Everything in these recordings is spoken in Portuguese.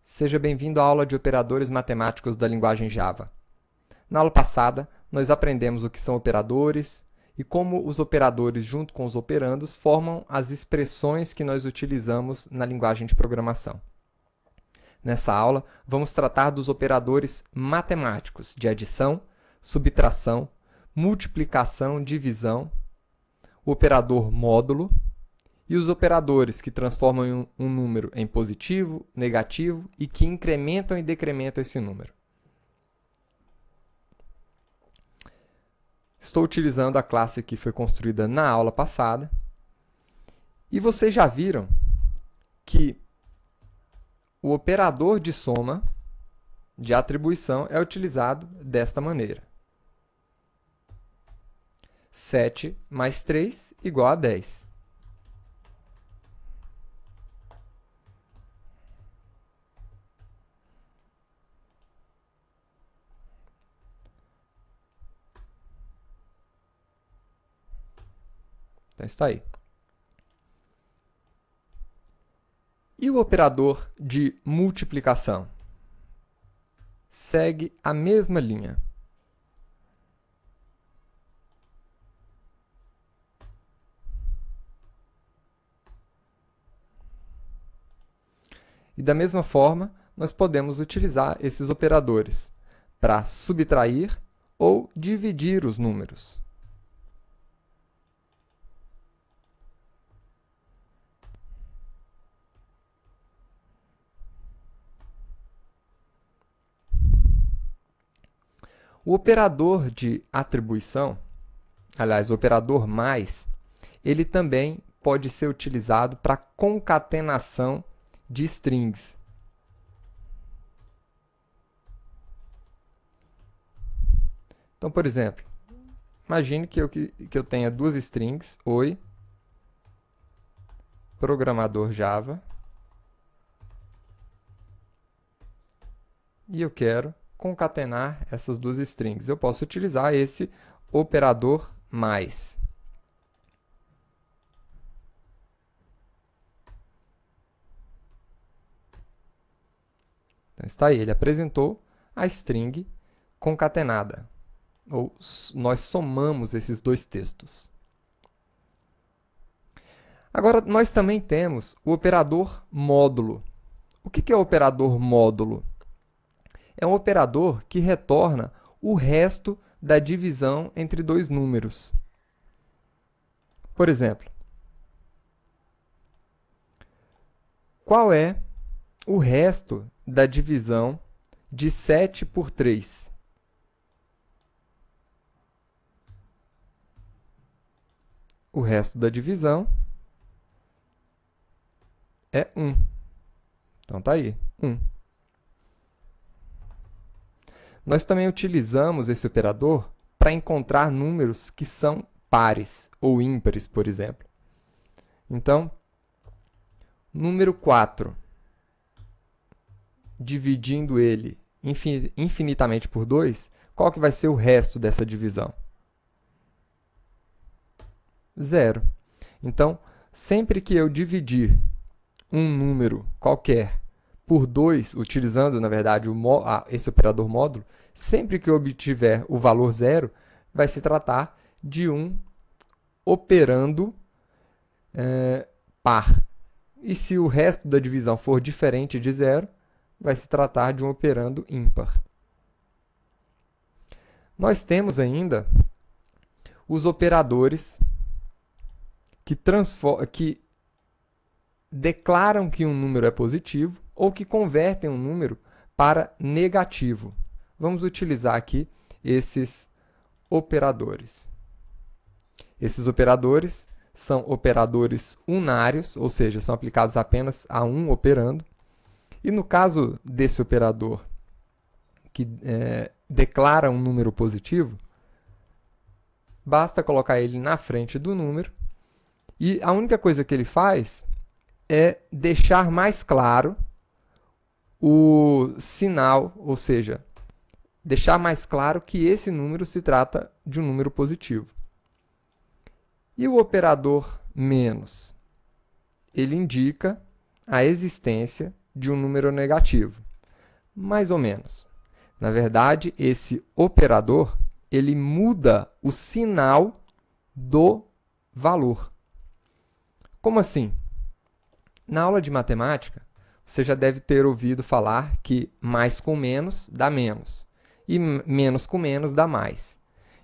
Seja bem-vindo à aula de operadores matemáticos da linguagem Java. Na aula passada, nós aprendemos o que são operadores e como os operadores, junto com os operandos, formam as expressões que nós utilizamos na linguagem de programação. Nessa aula, vamos tratar dos operadores matemáticos de adição, subtração, multiplicação, divisão, o operador módulo, e os operadores que transformam um número em positivo, negativo e que incrementam e decrementam esse número. Estou utilizando a classe que foi construída na aula passada. E vocês já viram que o operador de soma, de atribuição, é utilizado desta maneira. 7 mais 3 igual a 10. Então, está aí. E o operador de multiplicação? Segue a mesma linha. E da mesma forma, nós podemos utilizar esses operadores para subtrair ou dividir os números. O operador de atribuição, aliás, o operador mais, ele também pode ser utilizado para concatenação de strings. Então, por exemplo, imagine que eu tenha duas strings, oi, programador Java, e eu quero concatenar essas duas strings. Eu posso utilizar esse operador mais. Então, está aí, ele apresentou a string concatenada, ou nós somamos esses dois textos. Agora, nós também temos o operador módulo. O que é o operador módulo? É um operador que retorna o resto da divisão entre dois números. Por exemplo, qual é o resto da divisão de 7 por 3? O resto da divisão é 1. Então, está aí, 1. Nós também utilizamos esse operador para encontrar números que são pares ou ímpares, por exemplo. Então, número 4, dividindo ele infinitamente por 2, qual que vai ser o resto dessa divisão? 0. Então, sempre que eu dividir um número qualquer por 2, utilizando, na verdade, esse operador módulo, sempre que eu obtiver o valor 0, vai se tratar de um operando par. E se o resto da divisão for diferente de 0, vai se tratar de um operando ímpar. Nós temos ainda os operadores que declaram que um número é positivo ou que convertem um número para negativo. Vamos utilizar aqui esses operadores. Esses operadores são operadores unários, ou seja, são aplicados apenas a um operando. E no caso desse operador que declara um número positivo, basta colocar ele na frente do número e a única coisa que ele faz é deixar mais claro o sinal, ou seja, deixar mais claro que esse número se trata de um número positivo. E o operador menos? Ele indica a existência de um número negativo. Mais ou menos. Na verdade, esse operador, ele muda o sinal do valor. Como assim? Na aula de matemática, você já deve ter ouvido falar que mais com menos dá menos e menos com menos dá mais.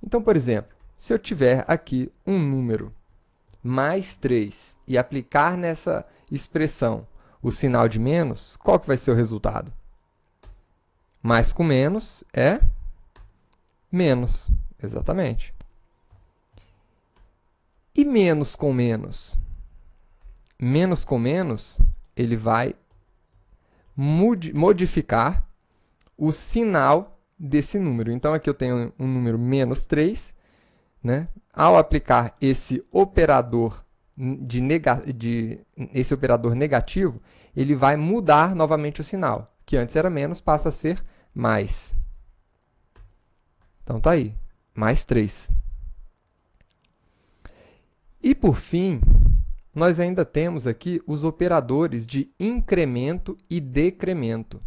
Então, por exemplo, se eu tiver aqui um número mais 3 e aplicar nessa expressão o sinal de menos, qual que vai ser o resultado? Mais com menos é menos, exatamente. E menos com menos? Menos com menos, ele vai modificar o sinal desse número. Então, aqui eu tenho um número menos 3, né? Ao aplicar esse operador esse operador negativo, ele vai mudar novamente o sinal, que antes era menos, passa a ser mais. Então, tá aí, mais 3. E, por fim, nós ainda temos aqui os operadores de incremento e decremento.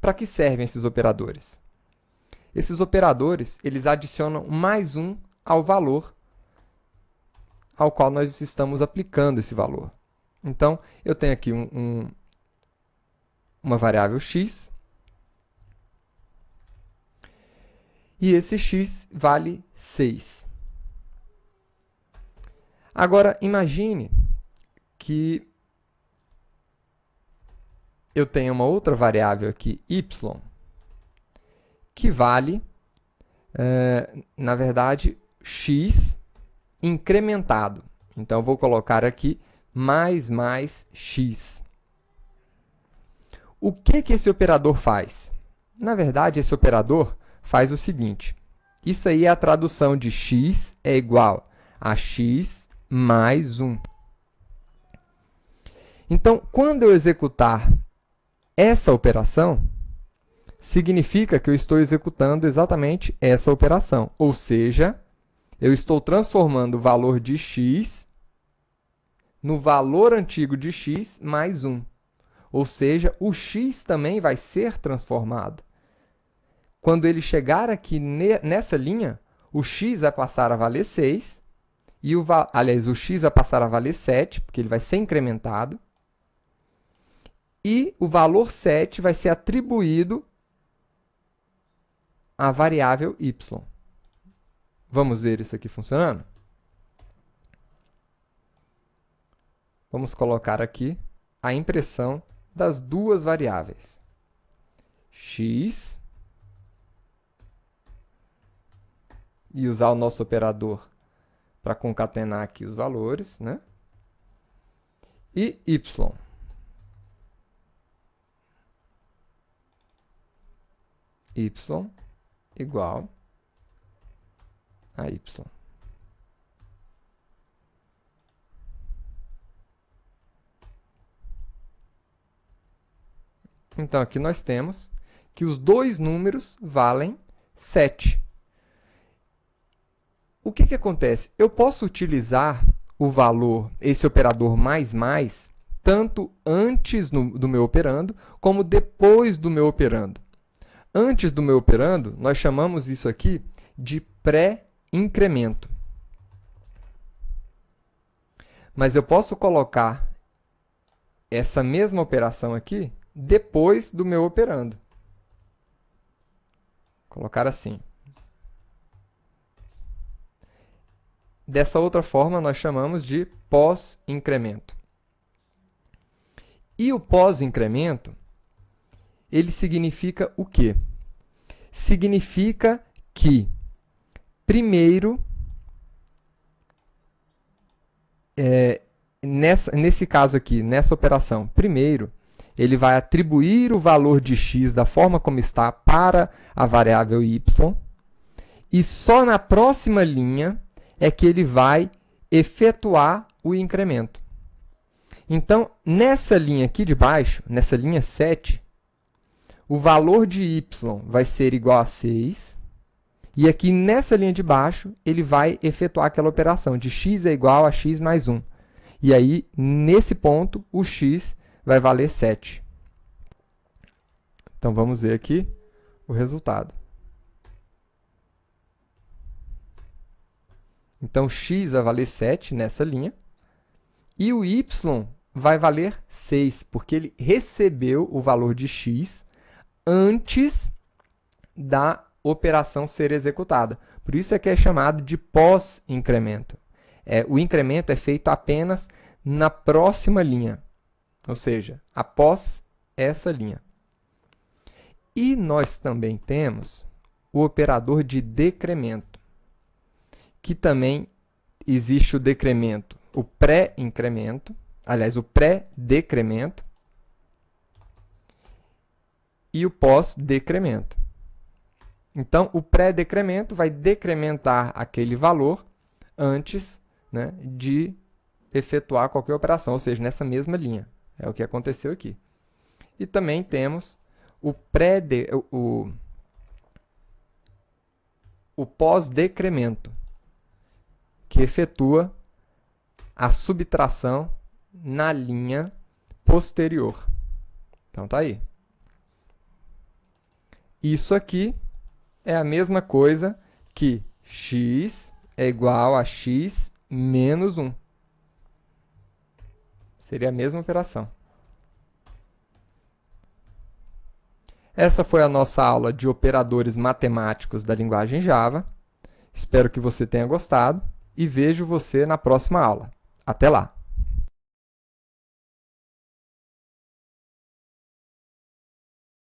Para que servem esses operadores? Esses operadores, eles adicionam mais 1 ao valor ao qual nós estamos aplicando esse valor. Então, eu tenho aqui uma variável x, e esse x vale 6. Agora, imagine que eu tenho uma outra variável aqui, y, que vale, na verdade, x incrementado. Então, eu vou colocar aqui mais x. O que esse operador faz? Na verdade, esse operador faz o seguinte. Isso aí é a tradução de x é igual a x mais 1. Então, quando eu executar essa operação, significa que eu estou executando exatamente essa operação. Ou seja, eu estou transformando o valor de x no valor antigo de x mais 1. Ou seja, o x também vai ser transformado. Quando ele chegar aqui nessa linha, o x vai passar a valer 6, e o x vai passar a valer 7, porque ele vai ser incrementado, e o valor 7 vai ser atribuído à variável y. Vamos ver isso aqui funcionando? Vamos colocar aqui a impressão das duas variáveis. X, e usar o nosso operador para concatenar aqui os valores, né? E y. Y igual a y. Então, aqui nós temos que os dois números valem 7. O que acontece? Eu posso utilizar o valor, esse operador mais, tanto antes do meu operando, como depois do meu operando. Antes do meu operando, nós chamamos isso aqui de pré-incremento. Mas eu posso colocar essa mesma operação aqui depois do meu operando. Colocar assim. Dessa outra forma, nós chamamos de pós-incremento. E o pós-incremento, ele significa o quê? Significa que, primeiro, nesse caso aqui, nessa operação, primeiro, ele vai atribuir o valor de x da forma como está para a variável y, e só na próxima linha é que ele vai efetuar o incremento. Então, nessa linha aqui de baixo, nessa linha 7, o valor de y vai ser igual a 6, e aqui nessa linha de baixo, ele vai efetuar aquela operação de x é igual a x mais 1. E aí, nesse ponto, o x vai valer 7. Então, vamos ver aqui o resultado. Então, x vai valer 7 nessa linha. E o y vai valer 6, porque ele recebeu o valor de x antes da operação ser executada. Por isso é que é chamado de pós-incremento. O incremento é feito apenas na próxima linha, ou seja, após essa linha. E nós também temos o operador de decremento, que também existe o decremento, o pré-incremento, aliás, o pré-decremento e o pós-decremento. Então, o pré-decremento vai decrementar aquele valor antes, né, de efetuar qualquer operação, ou seja, nessa mesma linha. É o que aconteceu aqui. E também temos o pós-decremento, que efetua a subtração na linha posterior. Então, tá aí. Isso aqui é a mesma coisa que x é igual a x menos 1. Seria a mesma operação. Essa foi a nossa aula de operadores matemáticos da linguagem Java. Espero que você tenha gostado e vejo você na próxima aula. Até lá!